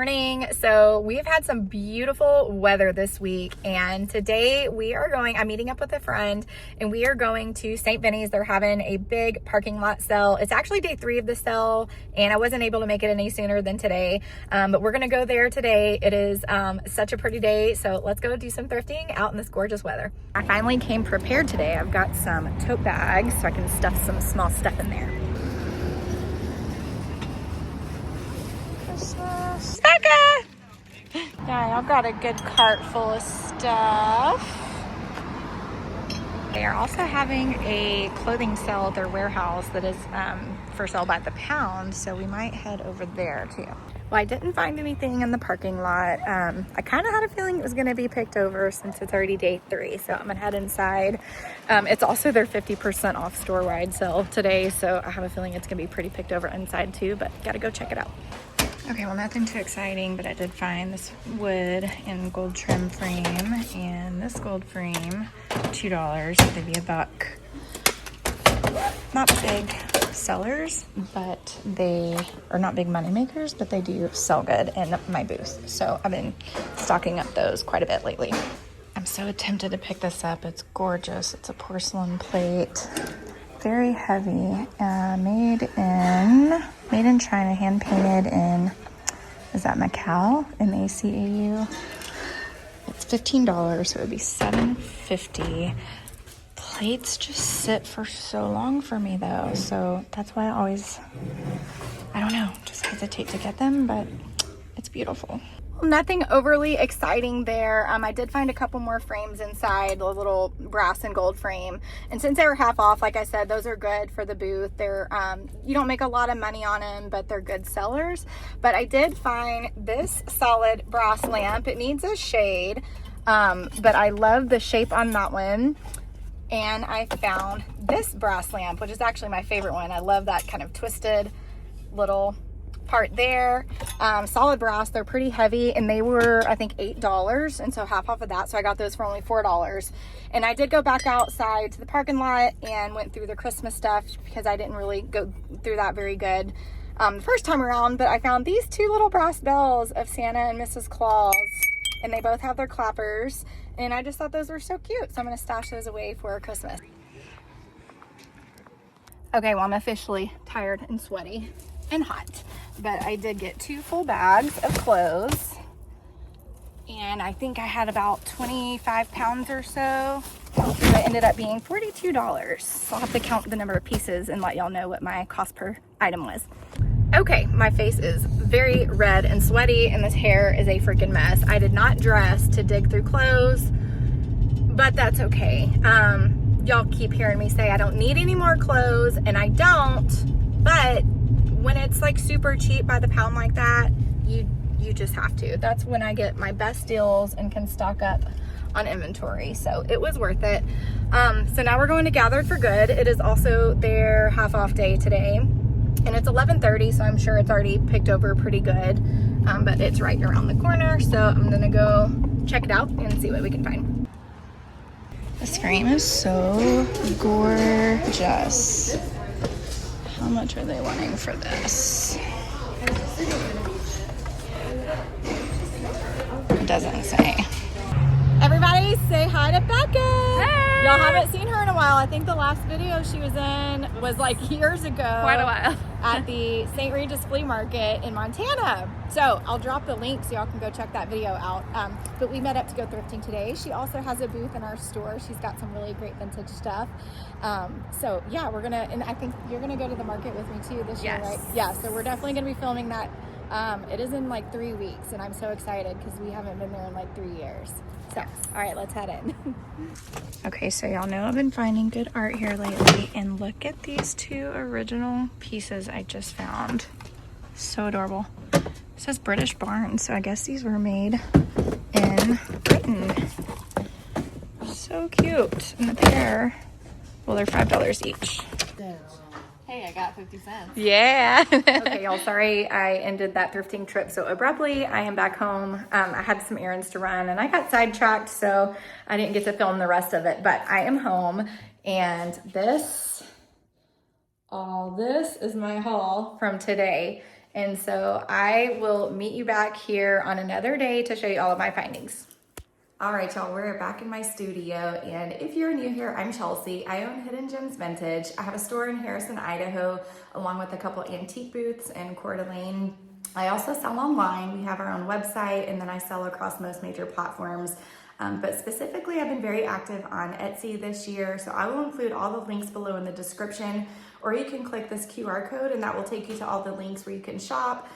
morning. So we've had some beautiful weather this week, and today I'm meeting up with a friend and we are going to St. Vinny's. They're having a big parking lot sale. It's actually day 3 of the sale and I wasn't able to make it any sooner than today, but we're gonna go there today. It is such a pretty day, so let's go do some thrifting out in this gorgeous weather. I finally came prepared today. I've got some tote bags so I can stuff some small stuff in there. Becca! Yeah, I've got a good cart full of stuff. They are also having a clothing sale at their warehouse that is for sale by the pound, so we might head over there too. Well, I didn't find anything in the parking lot. I kind of had a feeling it was going to be picked over since it's already day 3, so I'm going to head inside. It's also their 50% off store-wide sale today, so I have a feeling it's going to be pretty picked over inside too, but got to go check it out. Okay, well, nothing too exciting, but I did find this wood and gold trim frame, and this gold frame, $2, maybe $1. Not big sellers, but they are not big money makers, but they do sell good in my booth. So I've been stocking up those quite a bit lately. I'm so tempted to pick this up. It's gorgeous. It's a porcelain plate. Very heavy, made in China, hand painted in, is that Macau, M-A-C-A-U? It's $15, so it would be $7.50. Plates just sit for so long for me though, so that's why I don't know, just hesitate to get them, but it's beautiful. Nothing overly exciting there. I did find a couple more frames inside, the little brass and gold frame. And since they were half off, like I said, those are good for the booth. They're, you don't make a lot of money on them, but they're good sellers. But I did find this solid brass lamp. It needs a shade, but I love the shape on that one. And I found this brass lamp, which is actually my favorite one. I love that kind of twisted little part there. Solid brass, they're pretty heavy, and they were, I think, $8, and so half off of that, so I got those for only $4. And I did go back outside to the parking lot and went through the Christmas stuff because I didn't really go through that very good the first time around, but I found these 2 little brass bells of Santa and Mrs. Claus, and they both have their clappers, and I just thought those were so cute, so I'm going to stash those away for Christmas. Okay, well, I'm officially tired and sweaty and hot, but I did get 2 full bags of clothes, and I think I had about 25 pounds or so. It ended up being $42. So I'll have to count the number of pieces and let y'all know what my cost per item was. Okay, my face is very red and sweaty, and this hair is a freaking mess. I did not dress to dig through clothes, but that's okay. Y'all keep hearing me say I don't need any more clothes, and I don't, but when it's like super cheap by the pound like that, you just have to. That's when I get my best deals and can stock up on inventory, so it was worth it. So now we're going to Gathered for Good. It is also their half off day today, and it's 11:30, so I'm sure it's already picked over pretty good, but it's right around the corner, so I'm gonna go check it out and see what we can find. This frame is so gorgeous. How much are they wanting for this? It doesn't say. Everybody say hi to Becca. Hey. Y'all haven't seen her in a while. I think the last video she was in was like years ago. Quite a while. At the St. Regis Flea Market in Montana. So I'll drop the link so y'all can go check that video out. But we met up to go thrifting today. She also has a booth in our store. She's got some really great vintage stuff. So yeah, and I think you're gonna go to the market with me too this year, right? Yeah, so we're definitely gonna be filming that. It is in like 3 weeks, and I'm so excited because we haven't been there in like 3 years. So, all right, let's head in. Okay, so y'all know I've been finding good art here lately, and look at these 2 original pieces I just found. So adorable. It says British Barn, so I guess these were made in Britain. So cute. And the pair, well, they're $5 each. Hey, I got 50 cents. Yeah. Okay, y'all, sorry I ended that thrifting trip so abruptly. I am back home. I had some errands to run and I got sidetracked, so I didn't get to film the rest of it, but I am home, and all this is my haul from today. And so I will meet you back here on another day to show you all of my findings. All right, y'all, we're back in my studio, and if you're new here, I'm Chelsey. I own Hidden Gems Vintage. I have a store in Harrison, Idaho, along with a couple antique booths in Coeur d'Alene. I also sell online. We have our own website, and then I sell across most major platforms. But specifically, I've been very active on Etsy this year, so I will include all the links below in the description, or you can click this QR code and that will take you to all the links where you can shop.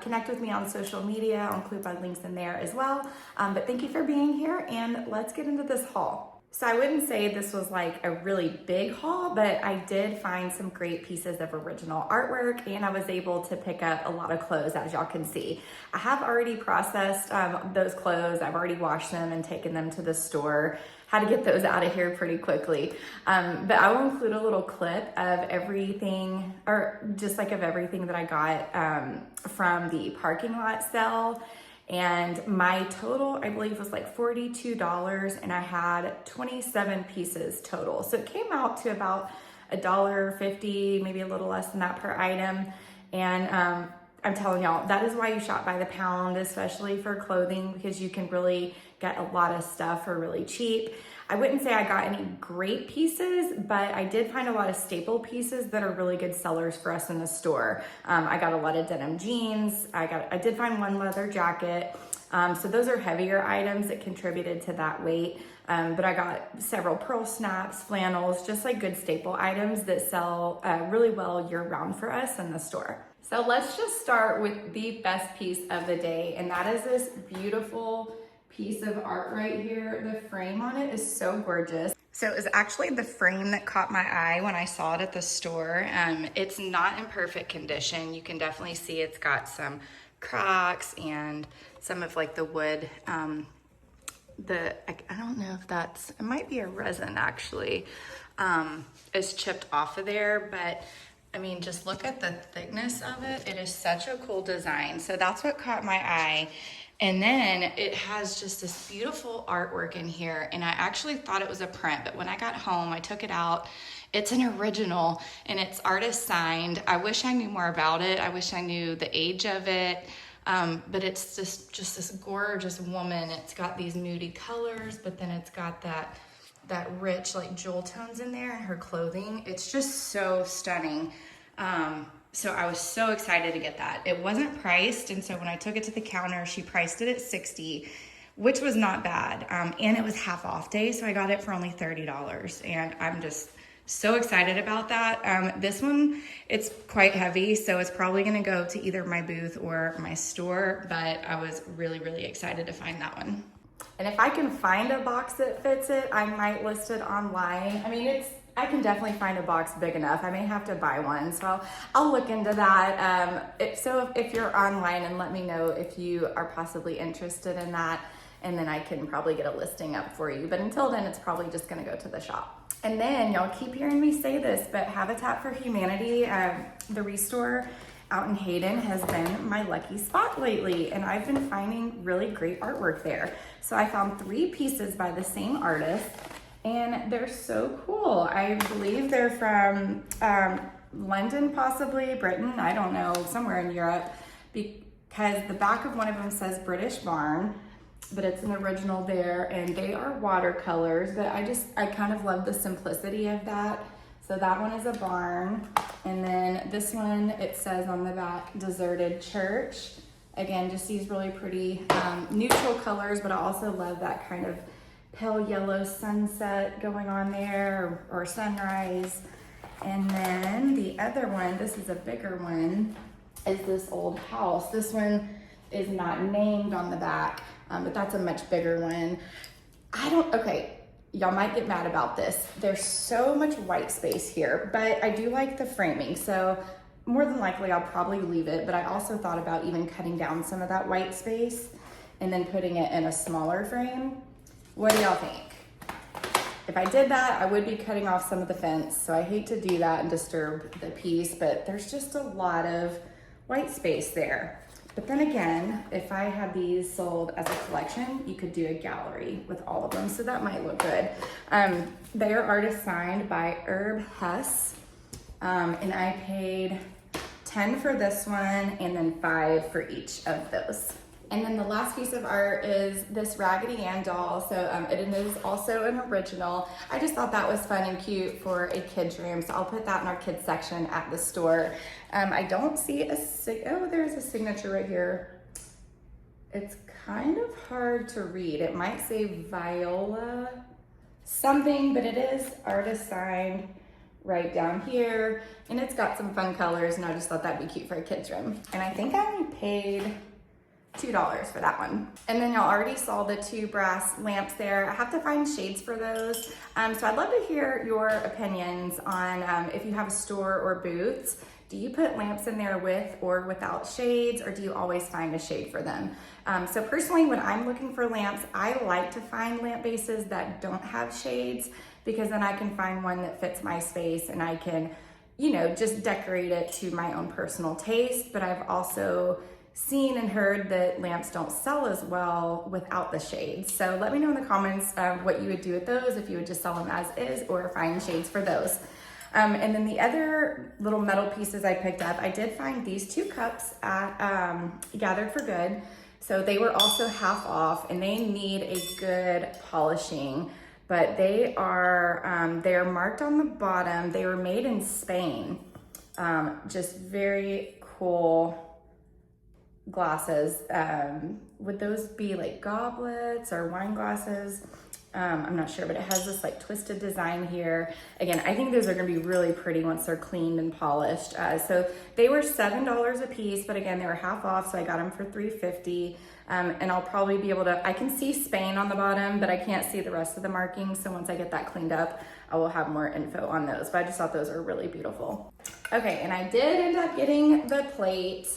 Connect with me on social media. I'll include my links in there as well. But thank you for being here, and let's get into this haul. So I wouldn't say this was like a really big haul, but I did find some great pieces of original artwork, and I was able to pick up a lot of clothes, as y'all can see. I have already processed those clothes. I've already washed them and taken them to the store. Had to get those out of here pretty quickly. But I will include a little clip of everything, or just like of everything that I got from the parking lot sale. And my total, I believe, was like $42, and I had 27 pieces total. So it came out to about $1.50, maybe a little less than that per item. And I'm telling y'all, that is why you shop by the pound, especially for clothing, because you can really get a lot of stuff for really cheap. I wouldn't say I got any great pieces, but I did find a lot of staple pieces that are really good sellers for us in the store. I got a lot of denim jeans. I did find one leather jacket. So those are heavier items that contributed to that weight. But I got several pearl snaps, flannels, just like good staple items that sell really well year round for us in the store. So let's just start with the best piece of the day, and that is this beautiful piece of art right here. The frame on it is so gorgeous. So it was actually the frame that caught my eye when I saw it at the store. It's not in perfect condition. You can definitely see it's got some cracks and some of like the wood. I don't know if that's, it might be a resin actually, is chipped off of there, but I mean, just look at the thickness of it. It is such a cool design. So that's what caught my eye. And then it has just this beautiful artwork in here. And I actually thought it was a print, but when I got home, I took it out. It's an original, and it's artist signed. I wish I knew more about it. I wish I knew the age of it. But it's just this gorgeous woman. It's got these moody colors, but then it's got that rich like jewel tones in there in her clothing. It's just so stunning. So I was so excited to get that. It wasn't priced, and so when I took it to the counter, she priced it at $60, which was not bad. And it was half off day, so I got it for only $30, and I'm just so excited about that. This one, it's quite heavy, so it's probably gonna go to either my booth or my store, but I was really, really excited to find that one. And if I can find a box that fits it, I might list it online. I mean, I can definitely find a box big enough. I may have to buy one, so I'll look into that. If you're online, and let me know if you are possibly interested in that, and then I can probably get a listing up for you. But until then, it's probably just gonna go to the shop. And then y'all keep hearing me say this, but Habitat for Humanity, the Restore out in Hayden, has been my lucky spot lately, and I've been finding really great artwork there. So I found 3 pieces by the same artist, and they're so cool. I believe they're from London, possibly Britain, I don't know, somewhere in Europe, because the back of one of them says British Barn, but it's an original there, and they are watercolors, but I kind of love the simplicity of that. So that one is a barn, and then this one, it says on the back, Deserted Church. Again, just these really pretty neutral colors, but I also love that kind of pale yellow sunset going on there, or sunrise. And then the other one, this is a bigger one, is this old house. This one is not named on the back, but that's a much bigger one. Okay, y'all might get mad about this. There's so much white space here, but I do like the framing. So more than likely I'll probably leave it, but I also thought about even cutting down some of that white space and then putting it in a smaller frame. What do y'all think? If I did that, I would be cutting off some of the fence, so I hate to do that and disturb the piece, but there's just a lot of white space there. But then again, if I had these sold as a collection, you could do a gallery with all of them, so that might look good. They are artist signed by Herb Hess, and I paid 10 for this one, and then 5 for each of those. And then the last piece of art is this Raggedy Ann doll. So it is also an original. I just thought that was fun and cute for a kid's room. So I'll put that in our kids section at the store. I don't see oh, there's a signature right here. It's kind of hard to read. It might say Viola something, but it is artist signed right down here. And it's got some fun colors, and I just thought that'd be cute for a kid's room. And I think I only paid $2 for that one. And then y'all already saw the 2 brass lamps there. I have to find shades for those. So I'd love to hear your opinions on if you have a store or booths. Do you put lamps in there with or without shades, or do you always find a shade for them? So personally, when I'm looking for lamps, I like to find lamp bases that don't have shades, because then I can find one that fits my space and I can, you know, just decorate it to my own personal taste. But I've also seen and heard that lamps don't sell as well without the shades. So let me know in the comments what you would do with those, if you would just sell them as is or find shades for those. And then the other little metal pieces I picked up, I did find these 2 cups at Gathered for Good. So they were also half off, and they need a good polishing, but they are marked on the bottom. They were made in Spain. Just very cool glasses. Would those be like goblets or wine glasses? I'm not sure, but it has this like twisted design here. Again, I think those are gonna be really pretty once they're cleaned and polished. So they were $7 a piece, but again, they were half off, so I got them for $3.50. And I'll probably be able to, I can see Spain on the bottom, but I can't see the rest of the markings. So once I get that cleaned up, I will have more info on those, but I just thought those are really beautiful. Okay, and I did end up getting the plate.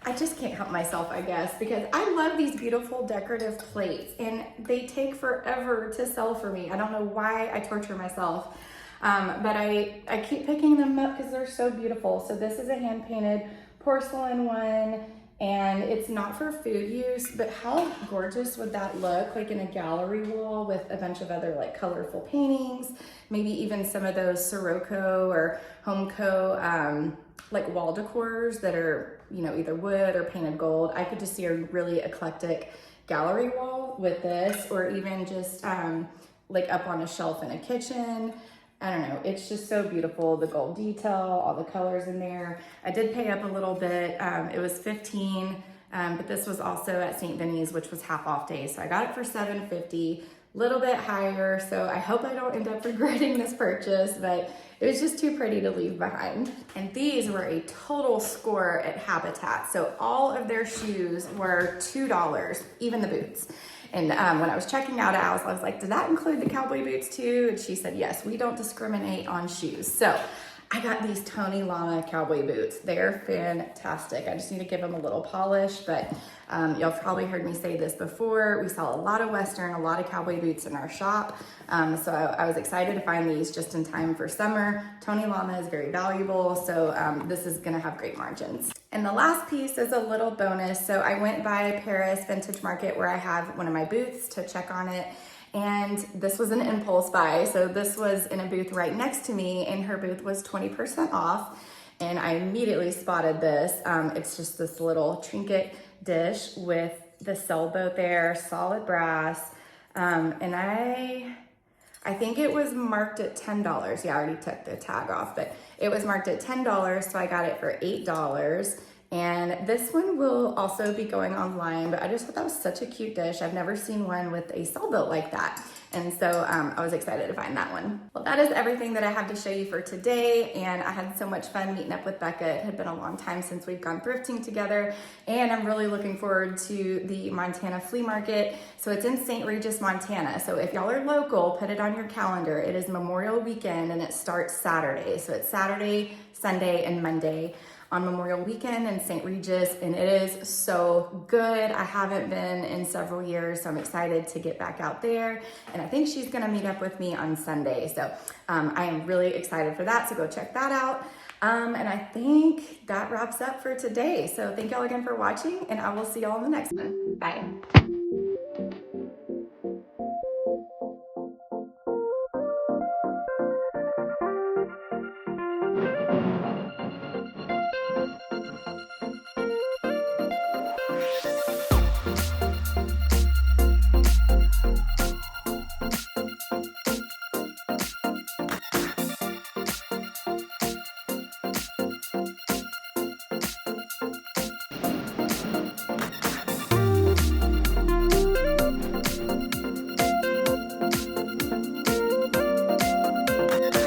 I just can't help myself, I guess, because I love these beautiful decorative plates, and they take forever to sell for me. I don't know why I torture myself, but I keep picking them up because they're so beautiful. So this is a hand-painted porcelain one, and it's not for food use, but how gorgeous would that look like in a gallery wall with a bunch of other like colorful paintings, maybe even some of those Sirocco or Homeco like wall decors that are, you know, either wood or painted gold. I could just see a really eclectic gallery wall with this, or even just like up on a shelf in a kitchen. I don't know, it's just so beautiful. The gold detail, all the colors in there. I did pay up a little bit. It was $15, but this was also at St. Vinny's, which was half off day. So I got it for $7.50, little bit higher. So I hope I don't end up regretting this purchase, but it was just too pretty to leave behind. And these were a total score at Habitat. So all of their shoes were $2, even the boots. And when I was checking out at Alice, I was like, did that include the cowboy boots too? And she said, yes, we don't discriminate on shoes. So I got these Tony Lama cowboy boots. They're fantastic. I just need to give them a little polish, but y'all probably heard me say this before. We sell a lot of Western, a lot of cowboy boots in our shop. So I was excited to find these just in time for summer. Tony Lama is very valuable, so this is gonna have great margins. And the last piece is a little bonus. So I went by Paris Vintage Market, where I have one of my booths, to check on it. And this was an impulse buy. So this was in a booth right next to me, and her booth was 20% off. And I immediately spotted this. It's just this little trinket dish with the sailboat there, solid brass. And I think it was marked at $10. Yeah, I already took the tag off, but it was marked at $10. So I got it for $8. And this one will also be going online, but I just thought that was such a cute dish. I've never seen one with a sailboat like that. And so I was excited to find that one. Well, that is everything that I have to show you for today. And I had so much fun meeting up with Becca. It had been a long time since we've gone thrifting together. And I'm really looking forward to the Montana flea market. So it's in St. Regis, Montana. So if y'all are local, put it on your calendar. It is Memorial Weekend, and it starts Saturday. So it's Saturday, Sunday, and Monday on Memorial Weekend in St. Regis, and it is so good. I haven't been in several years, so I'm excited to get back out there. And I think she's gonna meet up with me on Sunday. So I am really excited for that, so go check that out. And I think that wraps up for today. So thank y'all again for watching, and I will see y'all in the next one. Bye.